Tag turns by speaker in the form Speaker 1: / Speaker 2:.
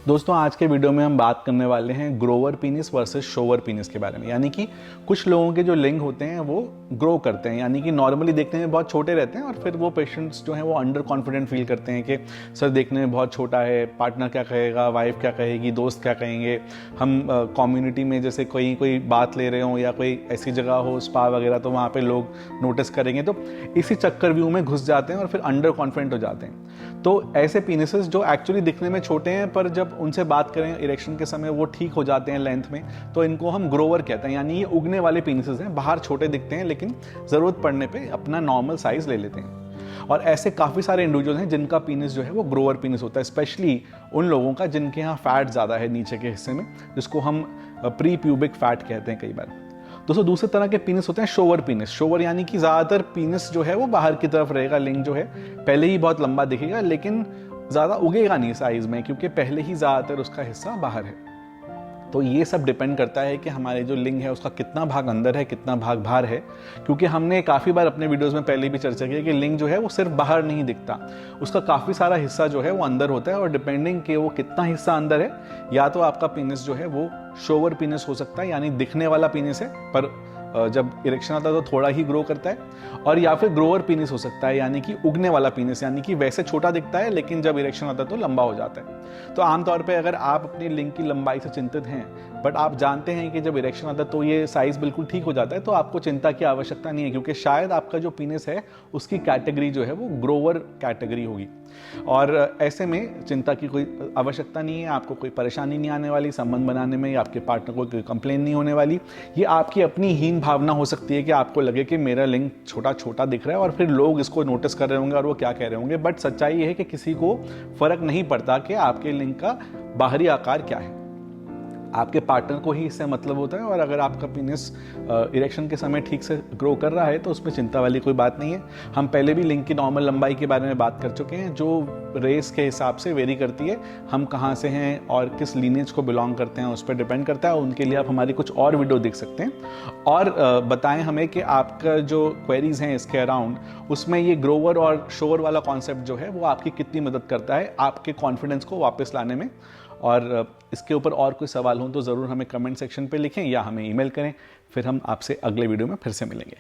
Speaker 1: दोस्तों आज के वीडियो में हम बात करने वाले हैं ग्रोवर पीनिस वर्सेस शोवर पीनिस के बारे में। यानी कि कुछ लोगों के जो लिंग होते हैं वो ग्रो करते हैं, यानी कि नॉर्मली देखने में बहुत छोटे रहते हैं और फिर वो पेशेंट्स जो हैं वो अंडर कॉन्फिडेंट फील करते हैं कि सर देखने में बहुत छोटा है, पार्टनर क्या कहेगा, वाइफ क्या कहेगी, दोस्त क्या कहेंगे, हम कम्युनिटी में जैसे कोई बात ले रहे हों या कोई ऐसी जगह हो स्पा वगैरह तो वहाँ पर लोग नोटिस करेंगे, तो इसी चक्कर व्यू में घुस जाते हैं और फिर अंडर कॉन्फिडेंट हो जाते हैं। तो ऐसे पीनिसेस जो एक्चुअली दिखने में छोटे हैं पर जब उनसे बात करें इरेक्शन के समय वो ठीक हो जाते हैं लेंथ में, तो इनको हम ग्रोवर कहते हैं। यानी ये उगने वाले पीनिसेस हैं, बाहर छोटे दिखते हैं लेकिन ज़रूरत पड़ने पे अपना नॉर्मल साइज ले लेते हैं। और ऐसे काफ़ी सारे इंडिविजुअल हैं जिनका पीनिस जो है वो ग्रोवर पीनिस होता है, स्पेशली उन लोगों का जिनके यहाँ फैट ज़्यादा है नीचे के हिस्से में, जिसको हम प्री प्यूबिक फैट कहते हैं कई बार। दोस्तों दूसरे तरह के पीनिस होते हैं शोवर पीनिस। शोवर यानी कि ज़्यादातर पीनिस जो है वो बाहर की तरफ रहेगा, लिंग जो है पहले ही बहुत लंबा दिखेगा लेकिन ज़्यादा उगेगा नहीं साइज में, क्योंकि पहले ही ज़्यादातर उसका हिस्सा बाहर है। तो ये सब डिपेंड करता है कि हमारे जो लिंग है उसका कितना भाग अंदर है, कितना भाग बाहर है। क्योंकि हमने काफ़ी बार अपने वीडियोस में पहले भी चर्चा की है कि लिंग जो है वो सिर्फ बाहर नहीं दिखता, उसका काफ़ी सारा हिस्सा जो है वो अंदर होता है। और डिपेंडिंग कि वो कितना हिस्सा अंदर है, या तो आपका पीनिस जो है वो शोवर पीनिस हो सकता है, यानी दिखने वाला पीनिस है पर जब इरेक्शन आता है तो थोड़ा ही ग्रो करता है, और या फिर ग्रोवर पीनिस हो सकता है, यानी कि उगने वाला पीनिस, यानी कि वैसे छोटा दिखता है लेकिन जब इरेक्शन आता है तो लंबा हो जाता है। तो आमतौर पे अगर आप अपनी लिंग की लंबाई से चिंतित हैं बट आप जानते हैं कि जब इरेक्शन आता है तो ये साइज बिल्कुल ठीक हो जाता है, तो आपको चिंता की आवश्यकता नहीं है, क्योंकि शायद आपका जो पीनिस है उसकी कैटेगरी जो है वो ग्रोवर कैटेगरी होगी। और ऐसे में चिंता की कोई आवश्यकता नहीं है, आपको कोई परेशानी नहीं आने वाली संबंध बनाने में, आपके पार्टनर को कोई कंप्लेन नहीं होने वाली। ये आपकी अपनी हीन भावना हो सकती है कि आपको लगे कि मेरा लिंग छोटा छोटा दिख रहा है और फिर लोग इसको नोटिस कर रहे होंगे और वो क्या कह रहे होंगे, बट सच्चाई ये है कि किसी को फर्क नहीं पड़ता कि आपके लिंग का बाहरी आकार क्या है, आपके पार्टनर को ही इससे मतलब होता है। और अगर आपका पीनिस इरेक्शन के समय ठीक से ग्रो कर रहा है तो उसमें चिंता वाली कोई बात नहीं है। हम पहले भी लिंग की नॉर्मल लंबाई के बारे में बात कर चुके हैं, जो रेस के हिसाब से वेरी करती है, हम कहाँ से हैं और किस लीनेज को बिलोंग करते हैं उस पर डिपेंड करता है। उनके लिए आप हमारी कुछ और वीडियो देख सकते हैं और बताएं हमें कि आपका जो क्वेरीज हैं इसके अराउंड, उसमें ये ग्रोवर और शोवर वाला कॉन्सेप्ट जो है वो आपकी कितनी मदद करता है आपके कॉन्फिडेंस को वापस लाने में। और इसके ऊपर और कोई सवाल हो तो ज़रूर हमें कमेंट सेक्शन पे लिखें या हमें ईमेल करें, फिर हम आपसे अगले वीडियो में फिर से मिलेंगे।